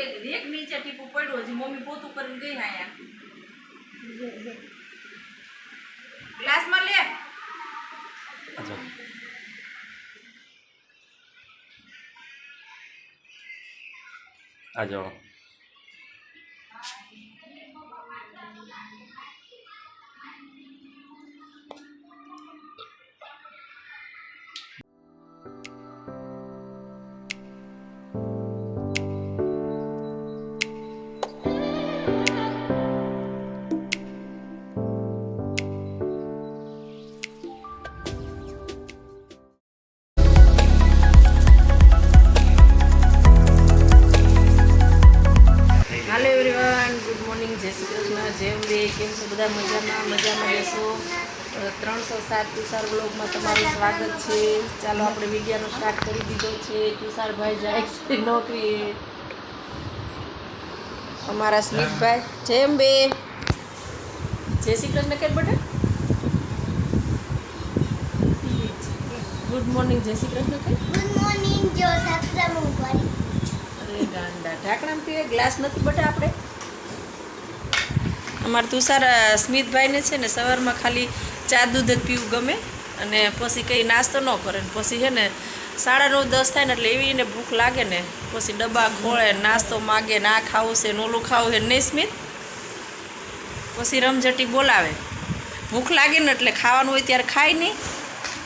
દીધી એક નીચે ટીપું પડ્યું હજી મમ્મી પોતું કરીને ગઈ આયા ગ્લાસમાં લે आ जाओ કેમ છો બધા મજામાં રહેશો 307 તુષાર બ્લોગમાં તમારું સ્વાગત છે ચાલો આપણે વિડિયોનો સ્ટાર્ટ કરી દીધો છે તુષારભાઈ જાય છે નોકરી અમારા સ્મિતભાઈ જેમ બે જય શ્રી કૃષ્ણ કે બેટા ગુડ મોર્નિંગ જય શ્રી કૃષ્ણ કે ગુડ મોર્નિંગ જો સત્સંગ ઉપર અરે ગાંડા ઢાંકણામાં પીએ ગ્લાસ નથી બેટા આપણે અમારે તુષાર સ્મિતભાઈને છે ને સવારમાં ખાલી ચા દૂધ જ પીવું ગમે અને પછી કંઈ નાસ્તો ન કરે ને પછી છે ને 9:30-10 થાય ને એટલે એવી એને ભૂખ લાગે ને પછી ડબ્બા ખોળે નાસ્તો માગે ને આ ખાવું છે ને ઓલું ખાવું છે નહીં સ્મિત પછી રમઝટી બોલાવે ભૂખ લાગે ને એટલે ખાવાનું હોય ત્યારે ખાય નહીં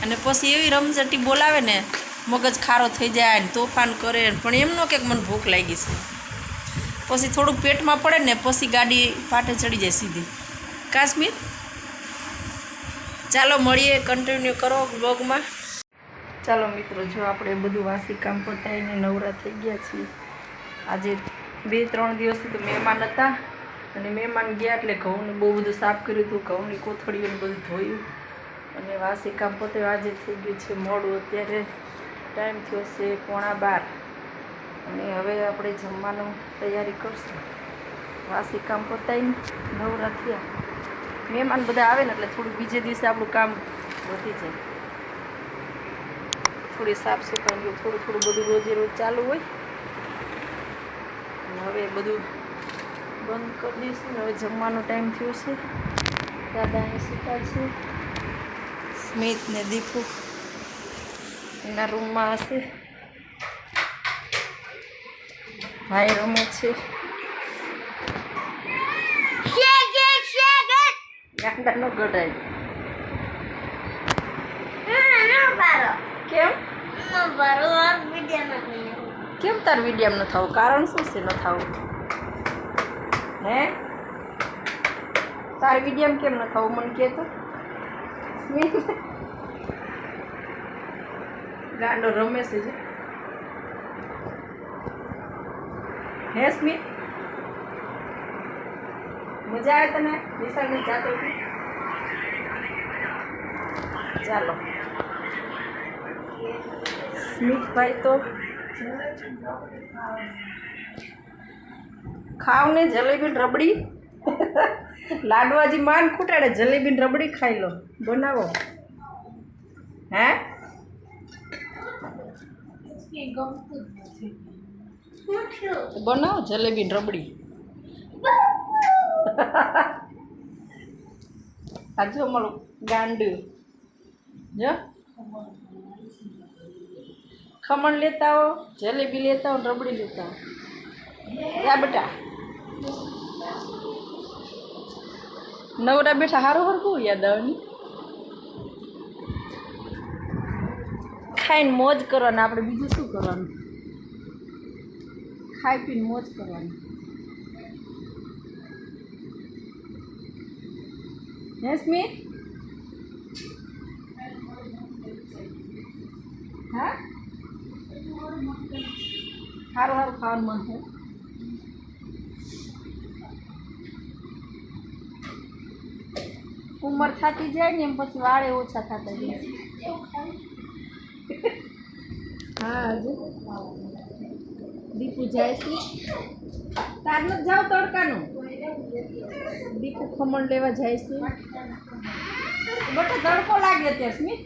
અને પછી એવી રમઝટી બોલાવે ને મગજ ખારો થઈ જાય ને તોફાન કરે પણ એમ ન કે મને ભૂખ લાગી છે પછી થોડુંક પેટમાં પડે ને પછી ગાડી પાટે ચડી જાય સીધી કાશ્મીર ચાલો મળીએ કન્ટિન્યુ કરો બ્લોગમાં ચાલો મિત્રો જો આપણે બધું વાસી કામ પતાવીને નવરા થઈ ગયા છીએ આજે 2-3 દિવસથી તો મહેમાન હતા અને મહેમાન ગયા એટલે ઘઉંને બહુ બધું સાફ કર્યું હતું ઘઉંની કોથળીઓને બધું ધોયું અને વાસી કામ પતાવ્યું આજે થઈ ગયું છે મોડું અત્યારે ટાઈમ થયો છે 11:15 અને હવે આપણે જમવાનું તૈયારી કરશું વાસી કામ પતાવીને નવરા થયા મહેમાન બધા આવે ને એટલે થોડું બીજે દિવસે આપણું કામ વધી જાય થોડી સાફ સફાઈ થોડું બધું રોજે રોજ ચાલુ હોય અને હવે બધું બંધ કરી દઈશું ને હવે જમવાનો ટાઈમ થયો છે દાદા અહીં સૂતા છે સ્મિત ને દીપુ એના રૂમમાં હશે ભાઈ રમે છે ગાંડા નો ગઢાય કેમ તાર વિડીયમ ન થવું કારણ શું છે ન થવું હે તાર વિડીયમ કેમ ન થવું મને કહે તો ગાંડો રમે છે હે સ્મિત મજા આવે તને વિશાળની જાતો ચાલો સ્મિતભાઈ તો ખાવ ને જલેબી રબડી લાડવાજી માન ખૂટાડે જલેબી રબડી ખાઈ લો બનાવો હે બનાવો જલેબી રબડી આ જો મારું ગાંડું જો ખમણ લેતા હો જલેબી લેતા હો રબડી લેતા હો યા બેટા નવરા બેઠા હારો હરખું યાદ આવની ખાઈને મોજ કરવાના આપણે બીજું શું કરવાનું ખાઈ પીને મોજ કરવાની હે સ્મિત હા સારું ખાવાનું મન છે ઉંમર થતી જાય ને એમ પછી વાળે ઓછા થતા જાય હા હજુ દીપુ જાય છે તાર નથી જાવ તડકાનું દીપુ ખમણ લેવા જાય છે બટા તડકો લાગે અત્યારે સ્મિત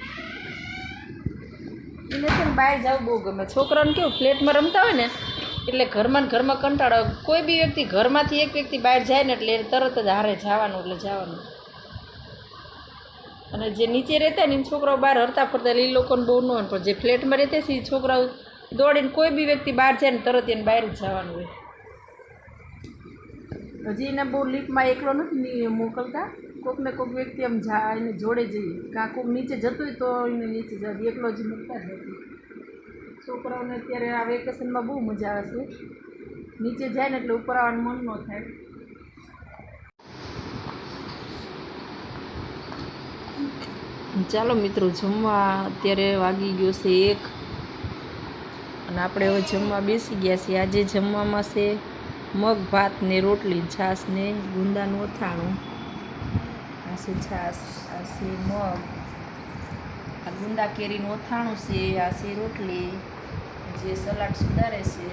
એને છે ને બહાર જવું બહુ ગમે છોકરાને કેવું ફ્લેટમાં રમતા હોય ને એટલે ઘરમાં ને ઘરમાં કંટાળો. કોઈ બી વ્યક્તિ ઘરમાંથી એક વ્યક્તિ બહાર જાય ને એટલે એને તરત જ હારે જવાનું એટલે જવાનું. અને જે નીચે રહેતા ને એ છોકરાઓ બહાર હરતા ફરતા એટલે એ લોકોને બહુ ન હોય, પણ જે ફ્લેટમાં રહેતા છે એ છોકરાઓ દોડીને કોઈ બી વ્યક્તિ બહાર જાય ને તરત એને બહાર જ જવાનું હોય. હજી એને બહુ લીફમાં એકલો નથી મોકલતા, કોઈક ને કોઈક વ્યક્તિ આમ એને જોડે જઈએ, કાં કોઈક નીચે જતું હોય તો એને નીચે જાય, એકલો જ મૂકતા જ નથી. છોકરાઓને અત્યારે આ વેકેશનમાં બહુ મજા આવે છે, નીચે જાય ને એટલે ઉપર આવવાનું મન ન થાય. ચાલો મિત્રો, જમવા અત્યારે વાગી ગયો છે 1 અને આપણે હવે જમવા બેસી ગયા છીએ. આજે જમવામાં છે મગ ભાત ને રોટલી, છાશ ને ગુંદાનું અથાણું. આ છે છાશ, આ છે મગ, આ ગુંદા કેરીનું અથાણું છે, આ છે રોટલી, જે સલાડ સુધારે છે.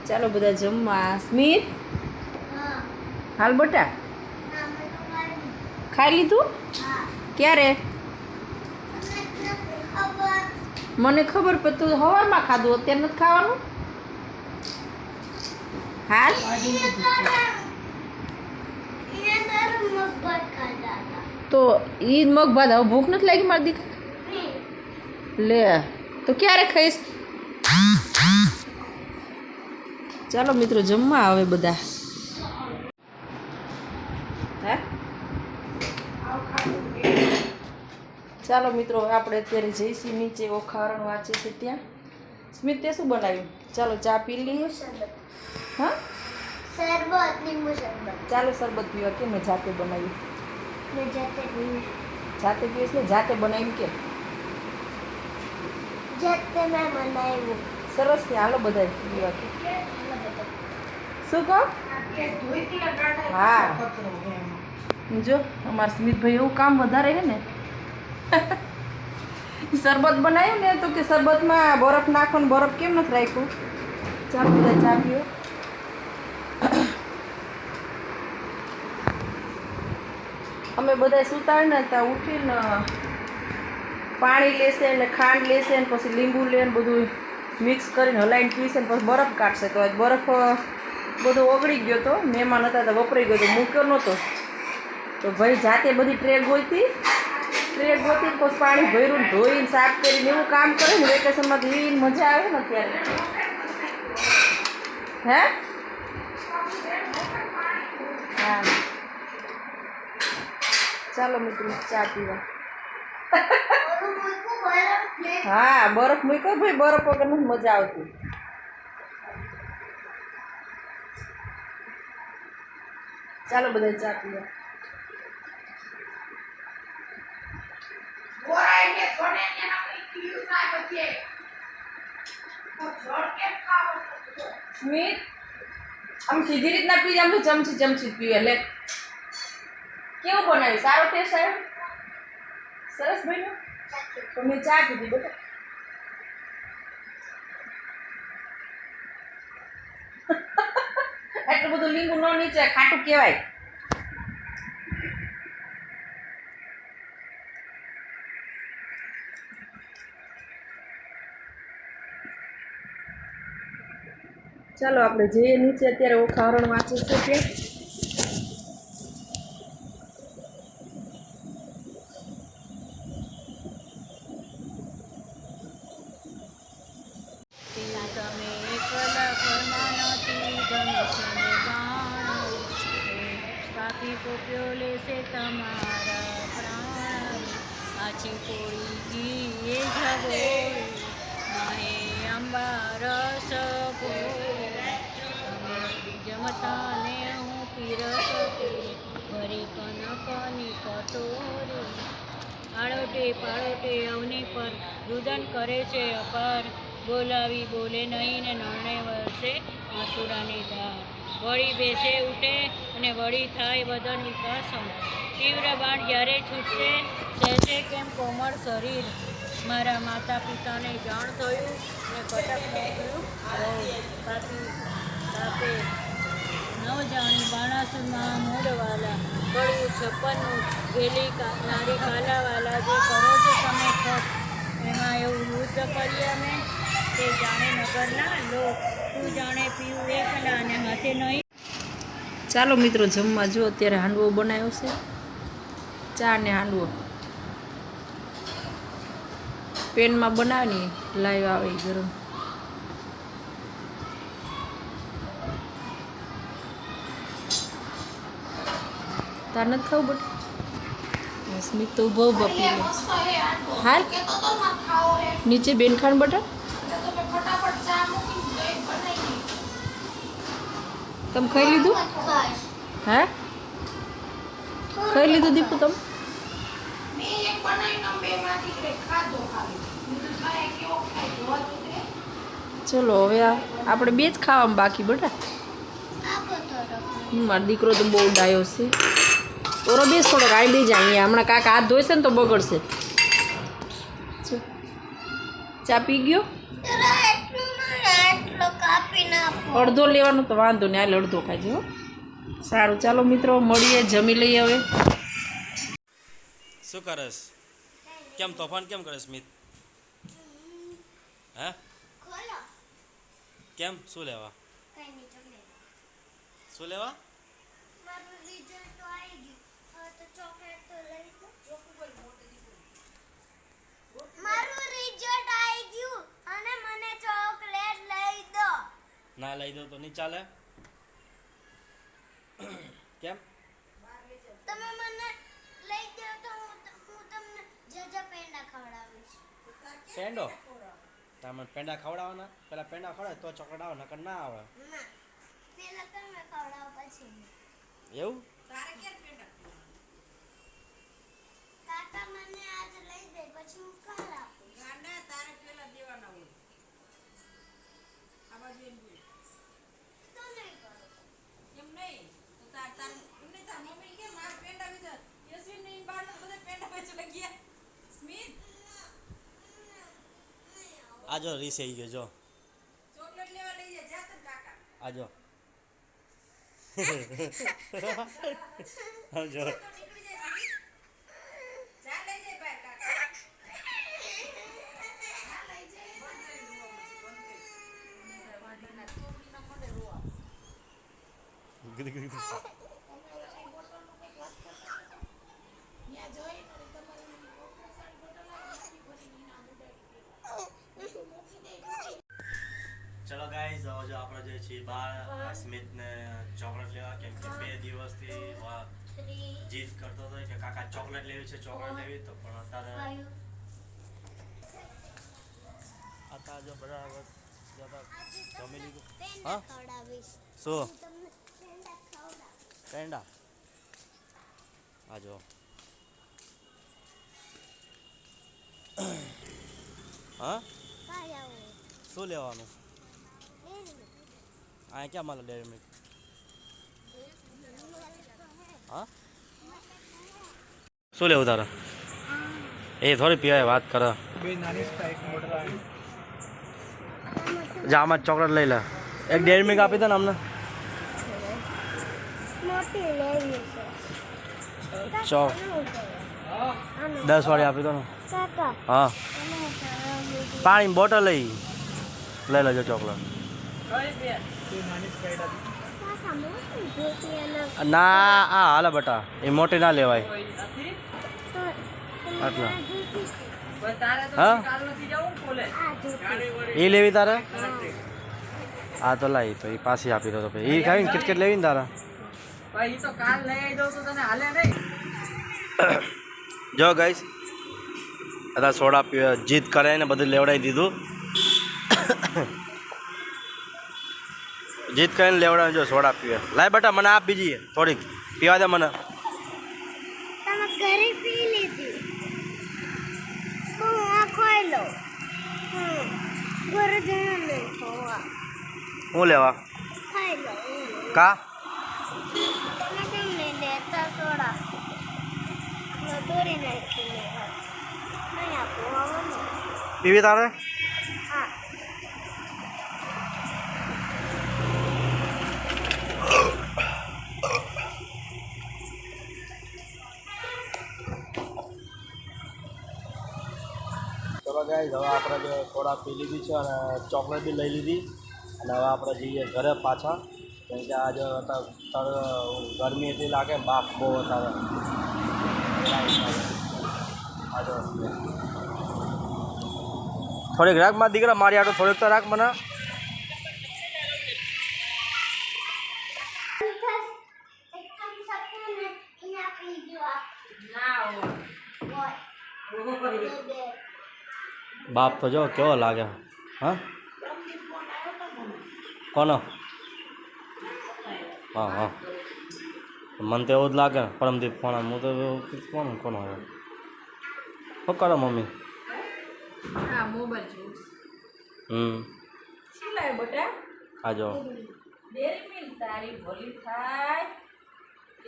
ચાલો બધા જમવા. સ્મિત, હા હાલ બટા, ના મને ખાઈ ખાઈ લીધું? હા ક્યારે? ખબર મને ખબર, પણ તું સવારમાં ખાધું, અત્યારે નથી ખાવાનું. હાલ તો ઈ મગ ભાત હવે ભૂખ નથી લાગી મારી દીકરી? લે તો ક્યારે ખાઈશ? ચાલો મિત્રો જમવા આવે બધા. હે ચાલો મિત્રો, આપણે અત્યારે જઈશું નીચે, ઓખારણ વાંચે છે ત્યાં. સ્મિત તે શું બનાવ્યું? ચાલો ચા પી લઈએ. હા શરબત, લીંબુ શરબત. ચાલો શરબત પીવા. કે મેં જાતે બનાવ્યું? મેં જાતે પીવું. જાતે પીવીશ ને જાતે બનાવીને કે જાતે મેં બનાવ્યું. સરસ છે. હાલો બધા પીવા કે શું કહો? હા જો અમારા સ્મિતભાઈ એવું કામ વધારે છે ને. શરબત બનાવ્યું ને તો કે શરબતમાં બરફ નાખો ને બરફ કેમ નથી રાખ્યું? ચાલો બધા ચા પીઓ. અમે બધા સૂતા હોય ને ત્યાં ઉઠીને પાણી લેશે ને ખાંડ લેશે ને પછી લીંબુ લે ને બધું મિક્સ કરીને હલાવીને પીશે ને પછી બરફ કાઢશે. તો બરફ બધો ઓગળી ગયો તો, મહેમાન હતા તો વપરાઈ ગયો તો, મૂક્યો નહોતો. તો ભાઈ જાતે બધી ટ્રે ગોતી પછી પાણી ભર્યું ને ધોઈને સાફ કરીને એવું કામ કરે ને વેકેશનમાં તો એવી મજા આવે ને અત્યારે. હે હા ચાલો મિત્રો ચા પીવા. હા બરફ મૂક્યો ભાઈ, બરફ વગર નથી મજા આવતી. ચાલો બધા ચા પીવા. સ્મિત આમ સીધી રીતના પી આમ તો ચમચી પીવે. લે કેવું બનાવ્યું? સારો ટેસ્ટ આવ્યો? સરસ બન્યું? તો મેં ચા પીધી બેટા. એટલું બધું લીંબુ ન નીચે, ખાટું કહેવાય. ચાલો આપણે જઈએ નીચે. અત્યારે ઓખારણ વાંચે છે ત્યાં. પોપ્યો લેશે તમારા પ્રાણ, આછી કોળી ઘી એ જગોળી, માહે અંબા રસ જમતા ને હું પીરસ ભરી કનકની કટોરી, આળોટે પાળોટે અવની પર રુદન કરે છે અપાર, બોલાવી બોલે નહીં ને નરણે વરસે આસુરાની ધાર, વળી બેસે ઉઠે અને વળી થાય બદન વિકાસમ, તીવ્ર બાણ જ્યારે છૂટશે સહેશે કેમ કોમળ શરીર, મારા માતા પિતાને જાણ થયું ને કટક મોકલ્યું તાપે નવ જાણી બાણાસુરમાં મોડવાલા, કડવું છપ્પનનું ગેલી નારી કાલાવાલા, જે કરો છો તમે ખપ એમાં એવું યુદ્ધ કરીએ અમે તે જાણે નગરના લોક, તું જાણે પીવું એકલા અને હાથે નહીં. ચાલો મિત્રો જમવા જો અત્યારે હાંડવો બનાવ્યો છે, ચા ને હાંડવો પેનમાં બનાવી લાઈવ આવે ઈ ગરમ. તાર નથી ખાવું બટ સ્મિત તો ઉભો ઉભો પી લે. હાલ નીચે બેન ખાણ બટા તમે ખાઈ લીધું? હે ખાઈ લીધું દીપુ તમે? ચલો હવે આપણે બે જ ખાવામાં બાકી બટા. મારો દીકરો તો બહુ ડાયો છે. ઓરો બેસ થોડોક આઈ દઈ જાય અહીંયા, હમણાં કાકા હાથ ધોઈશે ને તો બગડશે. ચા પી ગયો? અડધો લેવાનો તો વાંધો નહીં, હાલ અડધો ખાજો. સારું ચાલો મિત્રો મળીએ, જમી લઈએ હવે. શું કરસ? કેમ તોફાન કેમ કરે સ્મિત? હે કેમ? શું લેવા? શું લેવા? ના લઈ દો તો નહીં ચાલે. કેમ? તમે મને લઈ દો તો હું તમને જજા પેંડા ખવડાવીશ. પેંડો? તમે પેંડા ખવડાવવાના? પેલા પેંડા ખવડાવે તો ચોકલેટ આવે, નકર ના આવે. ના પેલા તમે ખવડાવો પછી એવું? કાકા મને આજ લઈ દે પછી હું કાલ આપીશ. તો નહીં કરો. આ જો રીસ આવી ગયો જો. આ જો જો ચલો ગાઈઝ હવે જો આપણે જે છીએ બહાર સ્મિતને ચોકલેટ લેવા, કેમ કે 2 દિવસથી જીદ કરતો હતો કે કાકા ચોકલેટ લેવી છે, ચોકલેટ લેવી. તો પણ અત્યારે જો બરાબર જમી લીધું. હા ખવડાવીશ. શું તમને પેંડા ખવડાવ. પેંડા? આ જો હા કાય આવો. શું લેવાનું? આ ક્યાં મળે ડેરી મિલ્ક? હા શું લેવું તારે? એ થોડી પીવાય, વાત કરે. જા આમાં ચોકલેટ લઈ લે. એક ડેરી મિલ્ક આપી દે ને અમને. મોટી લેવી છે. ચોક 10 વાળી આપી દો ને. કાકા હા તમે ખવડાવો. પાણી બોટલ લઈ લેજો ચોકલેટ. કાકા મોટી જોતી અને ના આ હાલે બટા, એ મોટી ના લેવાય આટલા. હા આ જોતી. એ લેવી તારે? હા તો લાવી તો એ પાછી આપી દો. તો પછી એ ખાવીને કિટકેટ લેવી ને તારા? જો ગાઈસ અત્યારે સોડા પીવે, જીદ કરે ને બધું લેવડાવી દીધું. જીદ કરીને લેવડાવે. જો સોડા પીવે. લાય બેટા મને આપ બીજી થોડીક પીવા દે મને. તમે ઘરે પી લીધી. હું આ ખાઈ લઉં. ઘરે જઈને નહીં ખવા. હું લેવા? ખાઈ લઉં. કા? તમે કેમ નહીં લેતા સોડા? દોરી નાખી લેવા. નહીં આપું હવે નહીં. પીવી તારે? હા. ચલો ગાઈસ હવે આપણે જે સોડા પી લીધી છે અને ચોકલેટ બી લઈ લીધી. અને હવે આપણે જઈએ ઘરે પાછા, કેમ કે આજે ગરમી એટલી લાગે ને બાપ બહુ વધારે. થોડીક રાખ માં દીકરા, મારી આટો થોડીક તો રાખ મને. બાપ તો જો કેવો લાગે. હા કોનો? હા હા મને તો એવું જ લાગે. પરમદીપ ફોન હું તો કોનો આવ્યો? શું કરો મમ્મી? હા મોબાઈલ જોઉં. શું લાવે બેટા? આ જો ડેરી મિલ્ક તારી ભલી થાય.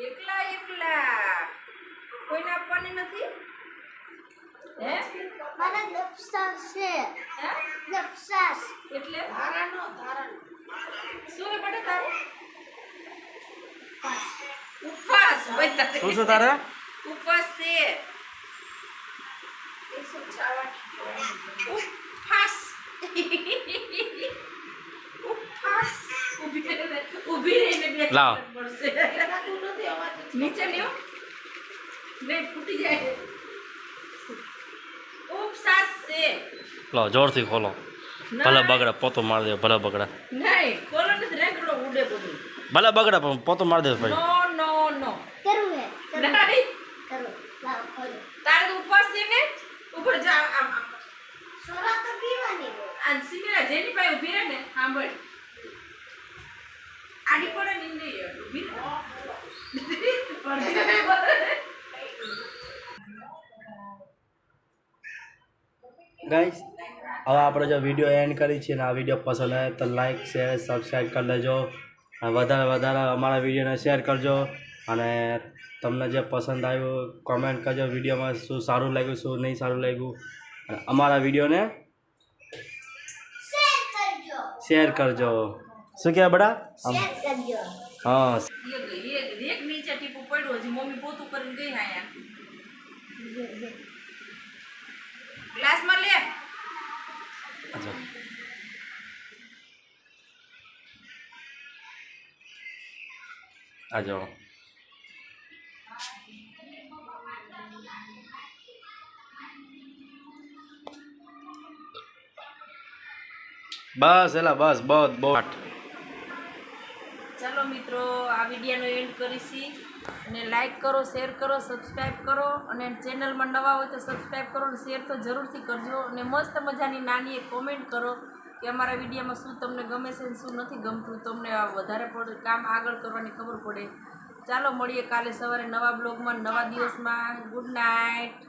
એકલા કોઈને આપવાની નથી હે? મારા દક્ષાસ છે. હે દક્ષાસ એટલે ધારણ શું હે બેટા તારે? ઉપવાસ હોય તારે. શું છે તારે? ઉપવાસ છે. ઉપવાસ ઉપવાસ ઊભી રહીને બે લાવ. પડશે. નીચે લ્યો નહીં ફૂટી જાય. ઉપવાસ છે. લો જોરથી ખોલો. ભલે બગડે પોતો મારી દે. ભલે બગડે નહીં કોલો નથી રેગડો ઉડે બધું. ભલે બગડે પણ પોતો મારી દે ભાઈ. નો નો નો કરું હે નહીં કરું લાવ ખોલો તારે તો ઉપવાસ છે ને ઉપર જા આમ સોરા તો પીવાની હોય. આ સિમેલા જેની પાસે ઊભી રહે ને સાંભળ આડી પડે ને નહીં ઊભી રહે. ગાઈસ હવે આપણે જો વિડીયો એન્ડ કરી છે ને આ વિડીયો પસંદ આવે તો લાઈક શેર સબસ્ક્રાઈબ કરી લેજો અને વધારે અમારા વિડીયોને શેર કરજો અને તમને જે પસંદ આવ્યું કોમેન્ટ કરજો વિડીયોમાં શું સારું લાગ્યું શું નહીં સારું લાગ્યું અને અમારા વિડીયોને શેર કરજો. શેર કરજો. શું કહેવાય બડા? શેર કરજો. હા એક નીચે ટીપું પડ્યું હજી મમ્મી પોતું કરીને ગઈ આયા ગ્લાસમાં લે. અચ્છા આ જાઓ. બસ એલા બસ બહુ ચાલો મિત્રો આ વિડીયોનો એન્ડ કરીશી અને લાઈક કરો શેર કરો સબસ્ક્રાઈબ કરો અને ચેનલમાં નવા હોય તો સબસ્ક્રાઈબ કરો અને શેર તો જરૂરથી કરજો અને મસ્ત મજાની નાની એક કોમેન્ટ કરો કે અમારા વિડીયોમાં શું તમને ગમે છે અને શું નથી ગમતું, તમને વધારે પડે કામ આગળ કરવાની ખબર પડે. ચાલો મળીએ કાલે સવારે નવા બ્લોગમાં નવા દિવસમાં. Good night.